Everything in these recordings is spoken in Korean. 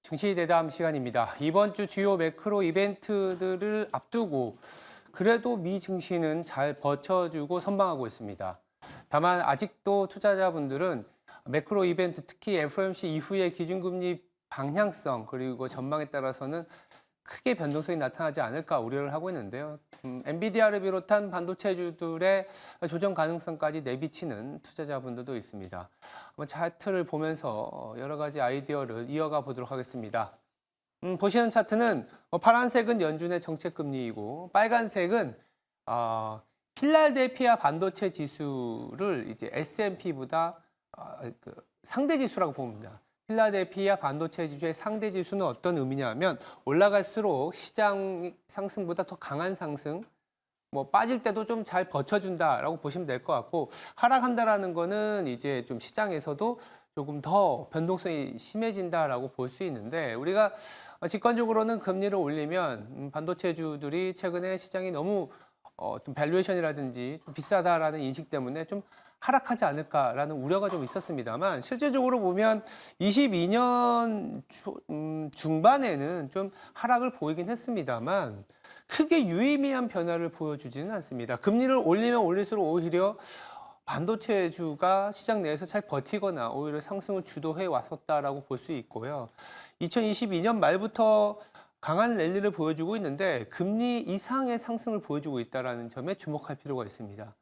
증시 대담 시간입니다. 이번 주 주요 매크로 이벤트들을 앞두고 그래도 미 증시는 잘 버텨주고 선방하고 있습니다. 다만 아직도 투자자분들은 매크로 이벤트, 특히 FOMC 이후의 기준금리 방향성 그리고 전망에 따라서는 크게 변동성이 나타나지 않을까 우려를 하고 있는데요. 엔비디아를 비롯한 반도체주들의 조정 가능성까지 내비치는 투자자분들도 있습니다. 한번 차트를 보면서 여러 가지 아이디어를 이어가 보도록 하겠습니다. 보시는 차트는 파란색은 연준의 정책금리이고 빨간색은 필라델피아 반도체 지수를 이제 S&P보다 상대 지수라고 봅니다. 필라델피아 반도체 지수의 상대 지수는 어떤 의미냐면 올라갈수록 시장 상승보다 더 강한 상승, 빠질 때도 좀 잘 버텨준다라고 보시면 될 것 같고 하락한다라는 거는 이제 좀 시장에서도 조금 더 변동성이 심해진다라고 볼 수 있는데 우리가 직관적으로는 금리를 올리면 반도체주들이 최근에 시장이 너무 좀 밸류에이션이라든지 좀 비싸다라는 인식 때문에 좀 하락하지 않을까라는 우려가 좀 있었습니다만 실제적으로 보면 22년 중반에는 좀 하락을 보이긴 했습니다만 크게 유의미한 변화를 보여주지는 않습니다. 금리를 올리면 올릴수록 오히려 반도체주가 시장 내에서 잘 버티거나 오히려 상승을 주도해 왔었다라고 볼 수 있고요. 2022년 말부터 강한 랠리를 보여주고 있는데 금리 이상의 상승을 보여주고 있다는 점에 주목할 필요가 있습니다.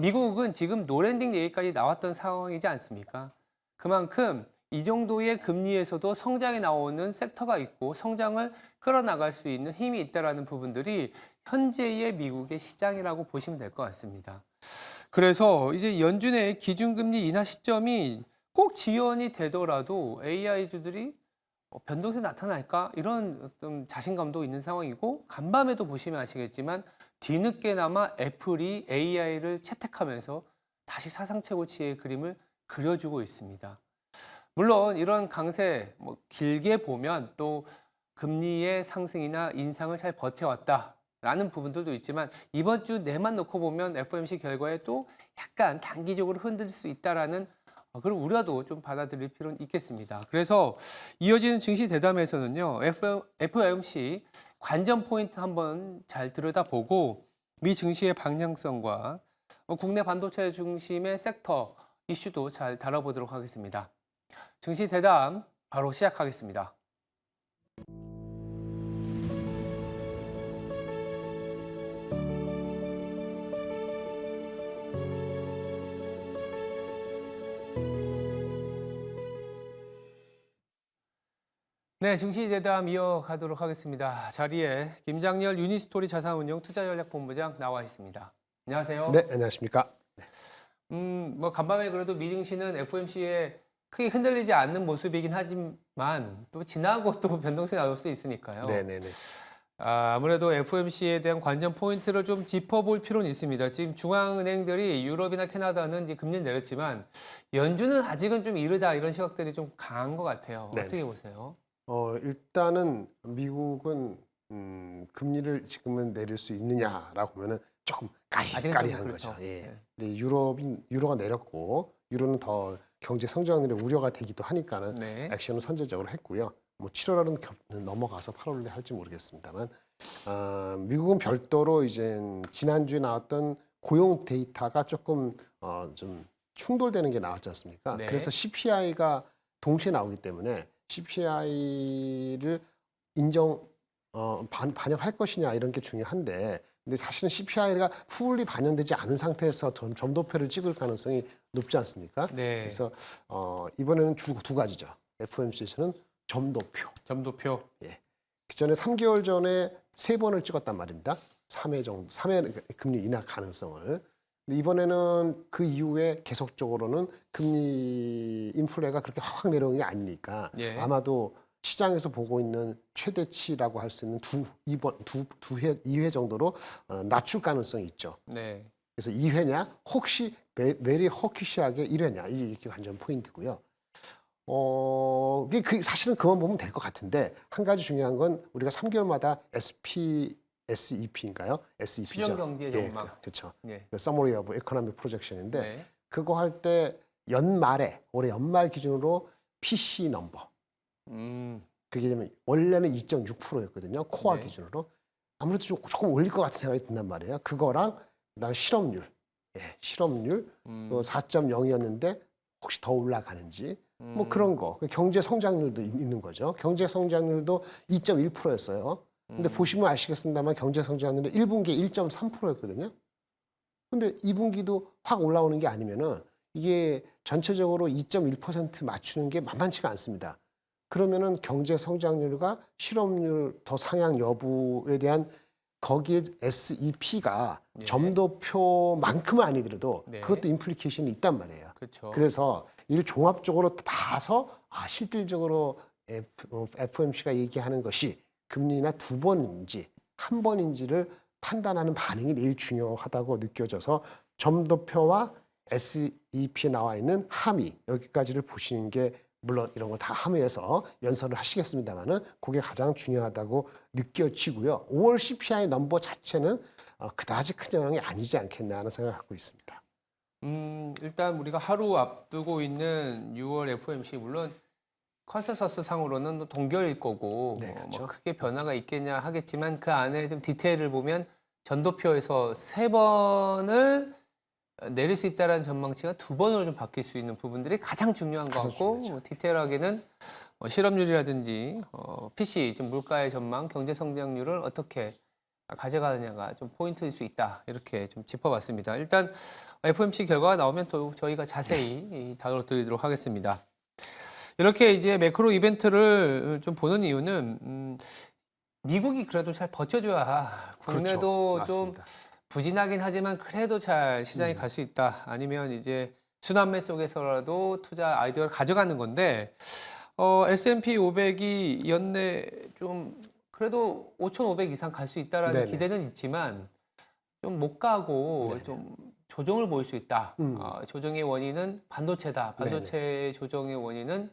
미국은 지금 노랜딩 얘기까지 나왔던 상황이지 않습니까? 그만큼 이 정도의 금리에서도 성장이 나오는 섹터가 있고 성장을 끌어나갈 수 있는 힘이 있다는 부분들이 현재의 미국의 시장이라고 보시면 될 것 같습니다. 그래서 이제 연준의 기준금리 인하 시점이 꼭 지연이 되더라도 AI주들이 변동성이 나타날까? 이런 어떤 자신감도 있는 상황이고 간밤에도 보시면 아시겠지만 뒤늦게나마 애플이 AI를 채택하면서 다시 사상 최고치의 그림을 그려주고 있습니다. 물론 이런 강세 길게 보면 또 금리의 상승이나 인상을 잘 버텨왔다라는 부분들도 있지만 이번 주 내만 놓고 보면 FOMC 결과에 또 약간 단기적으로 흔들릴 수 있다라는 그런 우려도 좀 받아들일 필요는 있겠습니다. 그래서 이어지는 증시 대담에서는요, FOMC 관전 포인트 한번 잘 들여다보고 미 증시의 방향성과 국내 반도체 중심의 섹터 이슈도 잘 다뤄보도록 하겠습니다. 증시 대담 바로 시작하겠습니다. 네, 증시 대담 이어가도록 하겠습니다. 자리에 김장렬 유니스토리 자산운용 투자전략본부장 나와 있습니다. 안녕하세요. 네, 안녕하십니까. 간밤에 그래도 미 증시는 FOMC에 크게 흔들리지 않는 모습이긴 하지만 또 지나고 또 변동성이 나올 수 있으니까요. 네네네. 아무래도 FOMC에 대한 관전 포인트를 좀 짚어볼 필요는 있습니다. 지금 중앙은행들이 유럽이나 캐나다는 이제 금리를 내렸지만 연준은 아직은 좀 이르다 이런 시각들이 좀 강한 것 같아요. 네네. 어떻게 보세요? 일단은 미국은 금리를 지금은 내릴 수 있느냐라고 하면은 조금 아직은 좀 까리한 그렇죠. 거죠. 예. 네. 근데 유로가 내렸고 유로는 더 경제 성장률에 우려가 되기도 하니까는 네. 액션을 선제적으로 했고요. 7월은 넘어가서 8월에 할지 모르겠습니다만 미국은 별도로 이제 지난주에 나왔던 고용 데이터가 조금 좀 충돌되는 게 나왔지 않습니까? 네. 그래서 CPI가 동시에 나오기 때문에 CPI를 반영할 것이냐 이런 게 중요한데 근데 사실은 CPI가 풀리 반영되지 않은 상태에서 점도표를 찍을 가능성이 높지 않습니까? 네. 그래서 이번에는 두 가지죠. FOMC에서는 점도표. 예. 그전에 3개월 전에 3번을 찍었단 말입니다. 3회 정도, 3회 금리 인하 가능성을. 근데 이번에는 그 이후에 계속적으로는 금리 인플레가 그렇게 확 내려오는 게 아니니까 예. 아마도 시장에서 보고 있는 최대치라고 할 수 있는 2회 정도로 낮출 가능성이 있죠. 네. 그래서 2회냐 혹시 메리 허키시하게 1회냐 이게 관전 포인트고요. 사실은 그만 보면 될 것 같은데 한 가지 중요한 건 우리가 3개월마다 SEP인가요? SEP죠. 수정 경제 전망. 그렇죠. 네. Summary of Economic Projection인데 네. 그거 할 때 올해 연말 기준으로 PC 넘버. 그게 원래는 2.6%였거든요. 코어 네. 기준으로. 아무래도 조금 올릴 것 같은 생각이 든단 말이에요. 그거랑 그다음에 실업률, 실업률 4.0이었는데 혹시 더 올라가는지 뭐 그런 거. 경제 성장률도 있는 거죠. 경제 성장률도 2.1%였어요. 근데 보시면 아시겠습니다만 경제 성장률은 1분기에 1.3%였거든요. 근데 2분기도 확 올라오는 게 아니면은 이게 전체적으로 2.1% 맞추는 게 만만치가 않습니다. 그러면은 경제 성장률과 실업률 더 상향 여부에 대한 거기에 SEP가 네. 점도표만큼은 아니더라도 네. 그것도 임플리케이션이 있단 말이에요. 그렇죠. 그래서 이를 종합적으로 봐서 실질적으로 FOMC가 얘기하는 것이 금리나 두 번인지 한 번인지를 판단하는 반응이 제일 중요하다고 느껴져서 점도표와 SEP에 나와 있는 함의 여기까지를 보시는 게 물론 이런 걸 다 함의해서 연설을 하시겠습니다만은 그게 가장 중요하다고 느껴지고요. 5월 CPI 넘버 자체는 그다지 큰 영향이 아니지 않겠나 하는 생각을 갖고 있습니다. 일단 우리가 하루 앞두고 있는 6월 FOMC 물론 컨센서스 상으로는 동결일 거고 네, 그렇죠. 뭐 크게 변화가 있겠냐 하겠지만 그 안에 좀 디테일을 보면 전도표에서 3번을 내릴 수 있다는 전망치가 2번으로 좀 바뀔 수 있는 부분들이 가장 중요한 것 가장 같고 중요하죠. 디테일하게는 실업률이라든지 PC, 좀 물가의 전망, 경제 성장률을 어떻게 가져가느냐가 좀 포인트일 수 있다. 이렇게 좀 짚어봤습니다. 일단 FOMC 결과가 나오면 또 저희가 자세히 다뤄드리도록 하겠습니다. 이렇게 이제 매크로 이벤트를 좀 보는 이유는 미국이 그래도 잘 버텨줘야 국내도 그렇죠. 좀 맞습니다. 부진하긴 하지만 그래도 잘 시장에 갈 수 있다. 아니면 이제 순환매 속에서라도 투자 아이디어를 가져가는 건데 S&P 500이 연내 좀 그래도 5,500 이상 갈 수 있다라는 네네. 기대는 있지만 좀 못 가고 네네. 좀 조정을 보일 수 있다. 음. 조정의 원인은 반도체다. 반도체 조정의 원인은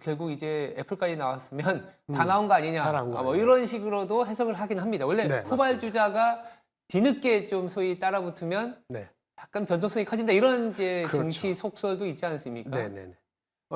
결국 이제 애플까지 나왔으면 다 나온 거 아니냐. 다 나온 거 뭐 아니냐. 이런 식으로도 해석을 하긴 합니다. 원래 네, 후발주자가 뒤늦게 좀 소위 따라붙으면 네. 약간 변동성이 커진다. 이런 이제 그렇죠. 증시 속설도 있지 않습니까? 네네네.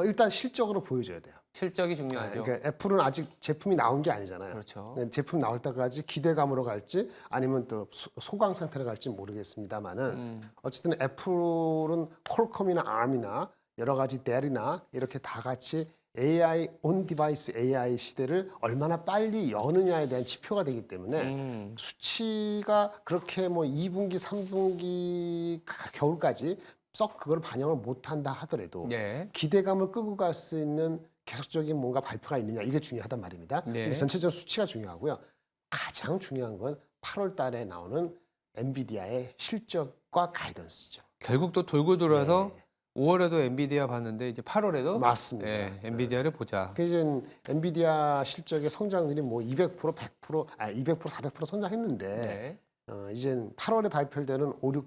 일단 실적으로 보여줘야 돼요. 실적이 중요하죠. 그러니까 애플은 아직 제품이 나온 게 아니잖아요. 그렇죠. 제품 나올 때까지 기대감으로 갈지 아니면 또 소강 상태로 갈지 모르겠습니다만은 어쨌든 애플은 퀄컴이나 ARM이나 여러 가지 델이나 이렇게 다 같이 AI 온 디바이스 AI 시대를 얼마나 빨리 여느냐에 대한 지표가 되기 때문에 수치가 그렇게 뭐 2분기, 3분기 겨울까지 썩 그걸 반영을 못한다 하더라도 네. 기대감을 끌고 갈 수 있는 계속적인 뭔가 발표가 있느냐 이게 중요하단 말입니다. 네. 근데 전체적으로 수치가 중요하고요. 가장 중요한 건 8월 달에 나오는 엔비디아의 실적과 가이던스죠. 결국 또 돌고 돌아서 네. 5월에도 엔비디아 봤는데 이제 8월에도 맞습니다. 엔비디아를 보자. 그 이제 엔비디아 실적의 성장률이 뭐 200%, 100%, 200%, 400% 성장했는데 네. 이제 8월에 발표되는 5, 6,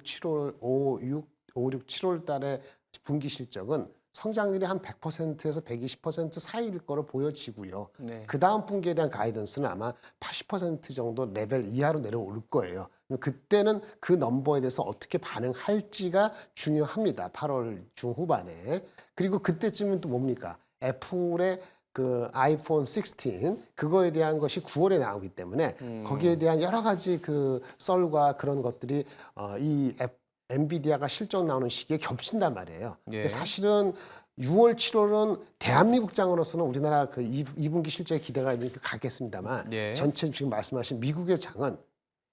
7월 달에 분기 실적은 성장률이 한 100%에서 120% 사이일 거로 보여지고요. 네. 그 다음 분기에 대한 가이던스는 아마 80% 정도 레벨 이하로 내려올 거예요. 그때는 그 넘버에 대해서 어떻게 반응할지가 중요합니다. 8월 중후반에. 그리고 그때쯤은 또 뭡니까? 애플의 그 아이폰 16 그거에 대한 것이 9월에 나오기 때문에 거기에 대한 여러 가지 그 썰과 그런 것들이 이 엔비디아가 실적 나오는 시기에 겹친단 말이에요. 예. 사실은 6월, 7월은 대한민국장으로서는 우리나라 그 2분기 실적에 기대가 이렇게 가겠습니다만 예. 전체 지금 말씀하신 미국의 장은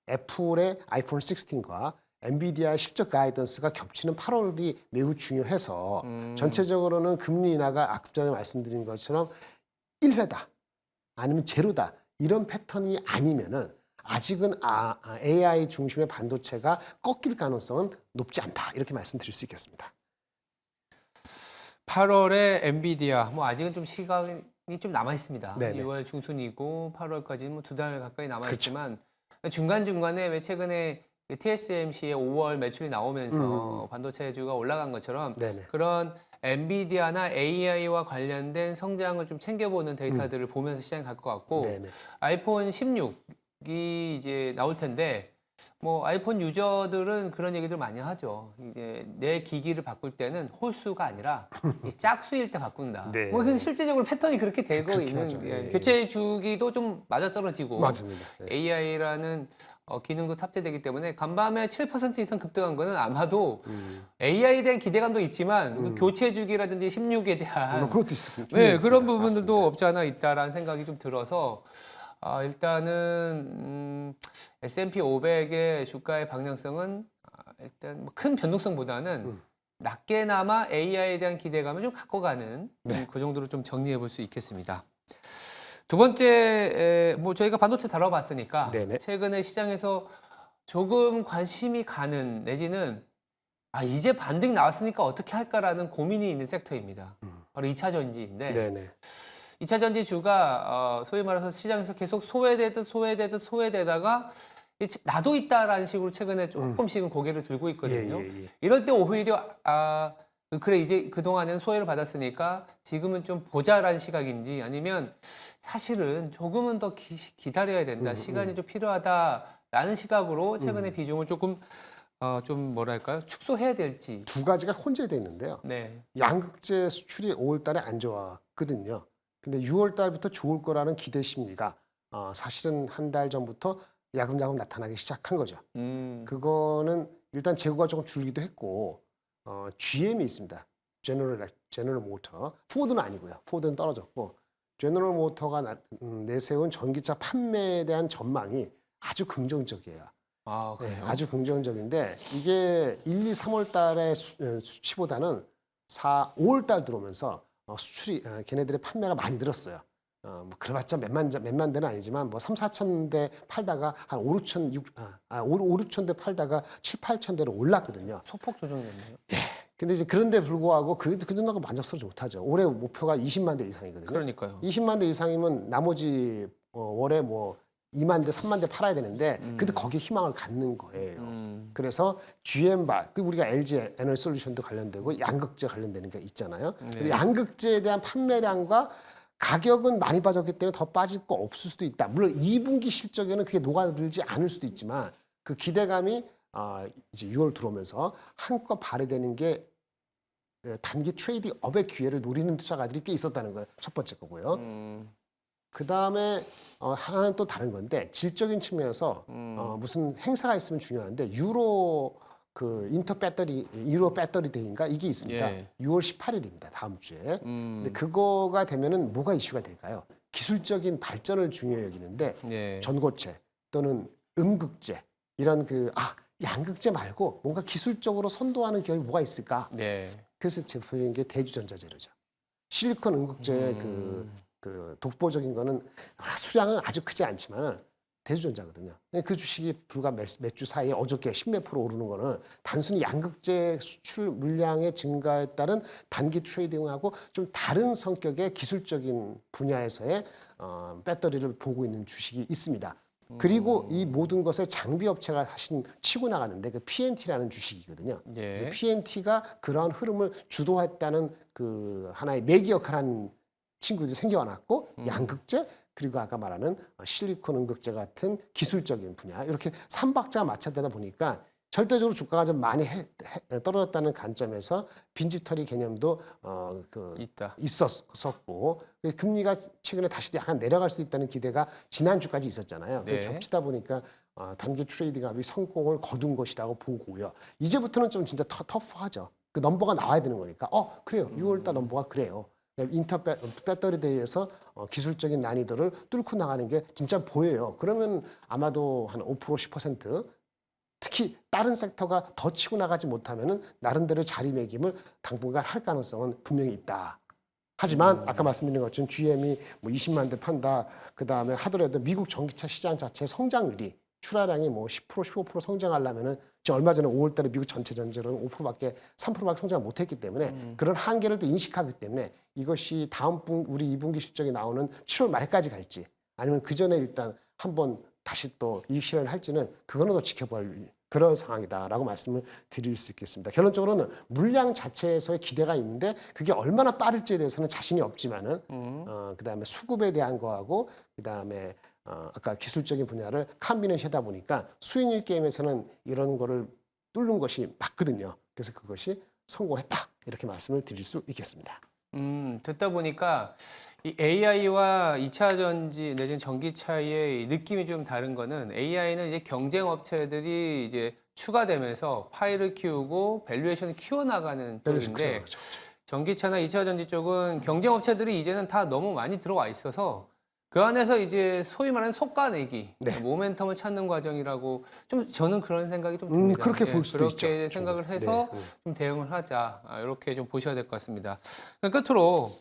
애플의 아이폰 16과 엔비디아의 실적 가이던스가 겹치는 8월이 매우 중요해서 전체적으로는 금리 인하가 아까 전에 말씀드린 것처럼 1회다 아니면 제로다 이런 패턴이 아니면은 아직은 AI 중심의 반도체가 꺾일 가능성은 높지 않다 이렇게 말씀드릴 수 있겠습니다. 8월에 엔비디아 뭐 아직은 좀 시간이 좀 남아 있습니다. 네네. 6월 중순이고 8월까지는 뭐 2달 가까이 남아 그렇죠. 있지만 중간 중간에 왜 최근에 TSMC의 5월 매출이 나오면서 반도체주가 올라간 것처럼 네네. 그런 엔비디아나 AI와 관련된 성장을 좀 챙겨보는 데이터들을 보면서 시장에 갈 것 같고 네네. 아이폰 16이 이제 나올 텐데 뭐 아이폰 유저들은 그런 얘기들 많이 하죠. 이제 내 기기를 바꿀 때는 홀수가 아니라 이 짝수일 때 바꾼다. 네. 뭐 그래서 실제적으로 패턴이 그렇게 되고 그렇게 있는 하죠. 예. 교체 주기도 좀 맞아떨어지고 맞습니다. 예. AI라는 기능도 탑재되기 때문에 간밤에 7% 이상 급등한 거는 아마도 AI에 대한 기대감도 있지만 그 교체 주기라든지 16에 대한 그것도 있습니다. 네, 그런 중요했습니다. 부분들도 맞습니다. 없지 않아 있다라는 생각이 좀 들어서 일단은 S&P 500의 주가의 방향성은 일단 뭐큰 변동성보다는 낮게나마 AI에 대한 기대감을 좀 갖고 가는 네. 그 정도로 좀 정리해 볼 수 있겠습니다. 두 번째, 뭐 저희가 반도체 다뤄봤으니까 네네. 최근에 시장에서 조금 관심이 가는 내지는 이제 반등 나왔으니까 어떻게 할까라는 고민이 있는 섹터입니다. 바로 2차 전지인데 네네. 2차 전지주가 소위 말해서 시장에서 계속 소외되다가 나도 있다라는 식으로 최근에 조금씩은 고개를 들고 있거든요. 예. 이럴 때 오히려 그래 이제 그동안은 소외를 받았으니까 지금은 좀 보자라는 시각인지 아니면 사실은 조금은 더 기다려야 된다. 시간이 좀 필요하다라는 시각으로 최근에 비중을 조금 좀 뭐랄까요? 축소해야 될지. 두 가지가 혼재되어 있는데요. 네. 양극재 수출이 5월 달에 안 좋았거든요. 근데 6월 달부터 좋을 거라는 기대 심리가 사실은 한 달 전부터 야금야금 나타나기 시작한 거죠. 그거는 일단 재고가 조금 줄기도 했고 GM이 있습니다. 제너럴 모터. 포드는 아니고요. 포드는 떨어졌고 제너럴 모터가 내세운 전기차 판매에 대한 전망이 아주 긍정적이에요. 네, 아주 긍정적인데 이게 1, 2, 3월 달의 수치보다는 5월 달 들어오면서 수출이 걔네들의 판매가 많이 늘었어요. 뭐 그래봤자 몇만 대는 아니지만 뭐 3, 4천 대 팔다가 한 5, 6천 대 팔다가 7, 8천 대로 올랐거든요. 소폭 조정됐네요. 근데 이제 그런데 불구하고 그 정도가 만족스럽지 못하죠. 올해 목표가 20만 대 이상이거든요. 그러니까요. 20만 대 이상이면 나머지 월에 뭐 2만 대, 3만 대 팔아야 되는데 근데 거기에 희망을 갖는 거예요. 그래서 우리가 LG 에너솔루션도 관련되고 양극재 관련되는 게 있잖아요. 근데 양극재에 대한 판매량과 가격은 많이 빠졌기 때문에 더 빠질 거 없을 수도 있다. 물론 2분기 실적에는 그게 녹아들지 않을 수도 있지만 그 기대감이 이제 6월 들어오면서 한껏 발휘되는 게 단기 트레이딩 업의 기회를 노리는 투자가들이 꽤 있었다는 거예요. 첫 번째 거고요. 그 다음에 하나는 또 다른 건데 질적인 측면에서 무슨 행사가 있으면 중요한데 유로 배터리 데이인가 이게 있습니다. 예. 6월 18일입니다. 다음 주에. 근데 그거가 되면은 뭐가 이슈가 될까요? 기술적인 발전을 중요히 여기는데 예. 전고체 또는 음극재 이런 양극재 말고 뭔가 기술적으로 선도하는 기업이 뭐가 있을까? 네. 그래서 제품인 게 대주전자재료죠. 실리콘 음극재의 그 독보적인 거는 수량은 아주 크지 않지만 대주전자거든요. 그 주식이 불과 몇 주 사이에 어저께 10몇 프로 오르는 거는 단순히 양극재 수출 물량의 증가에 따른 단기 트레이딩하고 좀 다른 성격의 기술적인 분야에서의 배터리를 보고 있는 주식이 있습니다. 그리고 이 모든 것을 장비 업체가 사실 치고 나가는데 그 PNT라는 주식이거든요. 예. 그래서 PNT가 그러한 흐름을 주도했다는 그 하나의 매기 역할한 친구들이 생겨났고 양극재 그리고 아까 말하는 실리콘 음극재 같은 기술적인 분야 이렇게 3박자가 맞춰되다 보니까 절대적으로 주가가 좀 많이 떨어졌다는 관점에서 빈집털이 개념도 있었고 금리가 최근에 다시 약간 내려갈 수 있다는 기대가 지난주까지 있었잖아요. 네. 겹치다 보니까 단기 트레이딩업이 성공을 거둔 것이라고 보고요. 이제부터는 좀 진짜 터프하죠. 그 넘버가 나와야 되는 거니까 그래요. 6월달 넘버가 그래요. 인터 배터리 대회에서 기술적인 난이도를 뚫고 나가는 게 진짜 보여요. 그러면 아마도 한 5% 10% 특히 다른 섹터가 더 치고 나가지 못하면은 나름대로 자리매김을 당분간 할 가능성은 분명히 있다. 하지만 아까 말씀드린 것처럼 GM이 뭐 20만 대 판다. 그 다음에 하더라도 미국 전기차 시장 자체 성장률이 출하량이 뭐 10% 15% 성장하려면은 지금 얼마 전에 5월달에 미국 전체 전체로는 5%밖에 3%밖에 성장 못했기 때문에 그런 한계를 또 인식하기 때문에 이것이 우리 2분기 실적이 나오는 7월 말까지 갈지 아니면 그 전에 일단 한번 다시 또 이익 실현을 할지는 그거는 더 지켜볼 그런 상황이다라고 말씀을 드릴 수 있겠습니다. 결론적으로는 물량 자체에서의 기대가 있는데 그게 얼마나 빠를지에 대해서는 자신이 없지만은 그다음에 수급에 대한 거하고 그다음에 아까 기술적인 분야를 컴비네이션하다 보니까 수익률 게임에서는 이런 거를 뚫는 것이 맞거든요. 그래서 그것이 성공했다 이렇게 말씀을 드릴 수 있겠습니다. 듣다 보니까 이 AI와 2차 전지 내지는 전기차의 느낌이 좀 다른 거는 AI는 이제 경쟁 업체들이 이제 추가되면서 파일을 키우고 밸류에이션을 키워나가는 쪽인데 그렇죠. 전기차나 2차 전지 쪽은 경쟁 업체들이 이제는 다 너무 많이 들어와 있어서 그 안에서 이제 소위 말하는 속가내기, 네. 모멘텀을 찾는 과정이라고 좀 저는 그런 생각이 좀 듭니다. 그렇게 볼 수도 있죠. 그렇게 생각을 해서 네. 좀 대응을 하자 이렇게 좀 보셔야 될 것 같습니다. 끝으로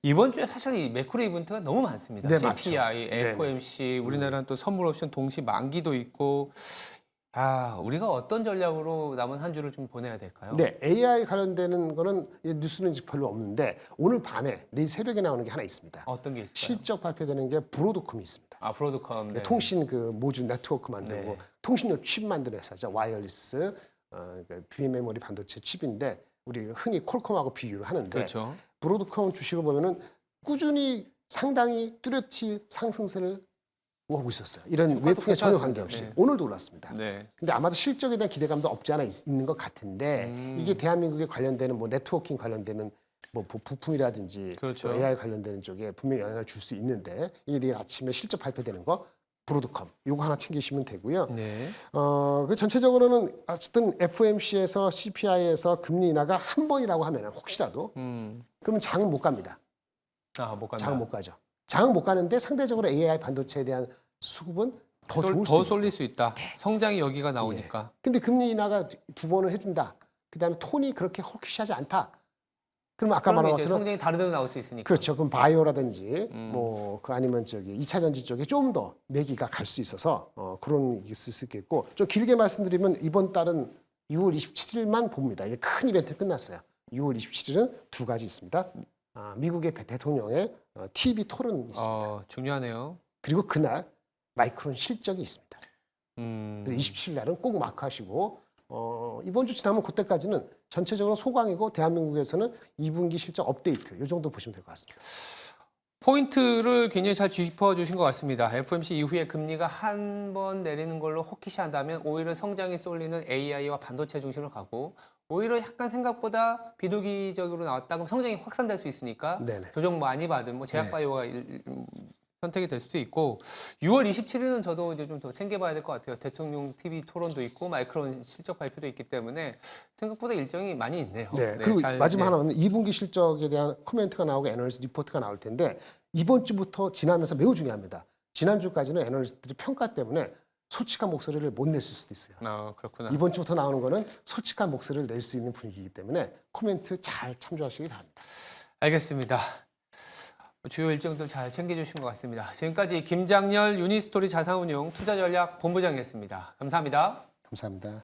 이번 주에 사실 이 매크로 이벤트가 너무 많습니다. 네, CPI, 맞죠. FOMC, 우리나라는 또 선물 옵션 동시 만기도 있고. 우리가 어떤 전략으로 남은 한 주를 좀 보내야 될까요? 네, AI 관련되는 거는 뉴스는 별로 없는데 오늘 밤에 내일 새벽에 나오는 게 하나 있습니다. 어떤 게 있을까요? 실적 발표되는 게 브로드컴이 있습니다. 브로드컴. 네. 통신 그 모듈 네트워크 만들고 네. 통신용 칩 만드는 회사죠. 와이어리스 비메모리 반도체 칩인데 우리 흔히 콜컴하고 비교를 하는데 그렇죠. 브로드컴 주식을 보면은 꾸준히 상당히 뚜렷이 상승세를 하고 있었어요. 이런 주가도 외풍에 전혀 괜찮았습니다. 관계없이 네. 오늘도 올랐습니다. 네. 근데 아마도 실적에 대한 기대감도 없지 않아 있는 것 같은데 이게 대한민국에 관련되는 뭐 네트워킹 관련되는 뭐 부품이라든지 그렇죠. 또 AI 관련되는 쪽에 분명히 영향을 줄 수 있는데 이게 내일 아침에 실적 발표되는 거 브로드컴 요거 하나 챙기시면 되고요. 네. 그 전체적으로는 어쨌든 FOMC에서 CPI에서 금리 인하가 한 번이라고 하면 혹시라도 그러면 장은 못 갑니다. 못 간다. 장은 못 가죠. 장은 못 가는데 상대적으로 AI 반도체에 대한 수급은 더 좋을 수도 더 쏠릴 수 있다. 성장이 여기가 나오니까. 근데 금리 인하가 두 번을 해준다. 그다음에 톤이 그렇게 헐키시하지 않다. 그러면 아까 말한 그럼 이제 것처럼 성장이 다른 데로 나올 수 있으니까. 그렇죠. 그럼 바이오라든지 뭐 그 아니면 저기 2차 전지 쪽에 좀 더 매기가 갈 수 있어서 그런 게 있을 수 있겠고 좀 길게 말씀드리면 이번 달은 6월 27일만 봅니다. 이게 큰 이벤트 끝났어요. 6월 27일은 두 가지 있습니다. 미국의 대통령의 TV 토론이 있습니다. 중요하네요. 그리고 그날 마이크론 실적이 있습니다. 음. 27일 날은 꼭 마크하시고 이번 주 지나면 그때까지는 전체적으로 소강이고 대한민국에서는 2분기 실적 업데이트 이 정도 보시면 될 것 같습니다. 포인트를 굉장히 잘 짚어주신 것 같습니다. FOMC 이후에 금리가 한 번 내리는 걸로 혹시시한다면 오히려 성장이 쏠리는 AI와 반도체 중심으로 가고 오히려 약간 생각보다 비둘기적으로 나왔다 그럼 성장이 확산될 수 있으니까 네네. 조정 많이 받은 뭐 제약바이오가 선택이 될 수도 있고 6월 27일은 저도 이제 좀 더 챙겨봐야 될 것 같아요. 대통령 TV 토론도 있고 마이크론 실적 발표도 있기 때문에 생각보다 일정이 많이 있네요. 네. 그리고 마지막 하나는 2분기 실적에 대한 코멘트가 나오고 애널리스트 리포트가 나올 텐데 이번 주부터 지나면서 매우 중요합니다. 지난주까지는 애널리스트들이 평가 때문에 솔직한 목소리를 못 냈을 수도 있어요. 그렇구나. 이번 주부터 나오는 거는 솔직한 목소리를 낼 수 있는 분위기이기 때문에 코멘트 잘 참조하시기 바랍니다. 알겠습니다. 주요 일정들 잘 챙겨주신 것 같습니다. 지금까지 김장렬 유니스토리 자산운용 투자전략 본부장이었습니다. 감사합니다. 감사합니다.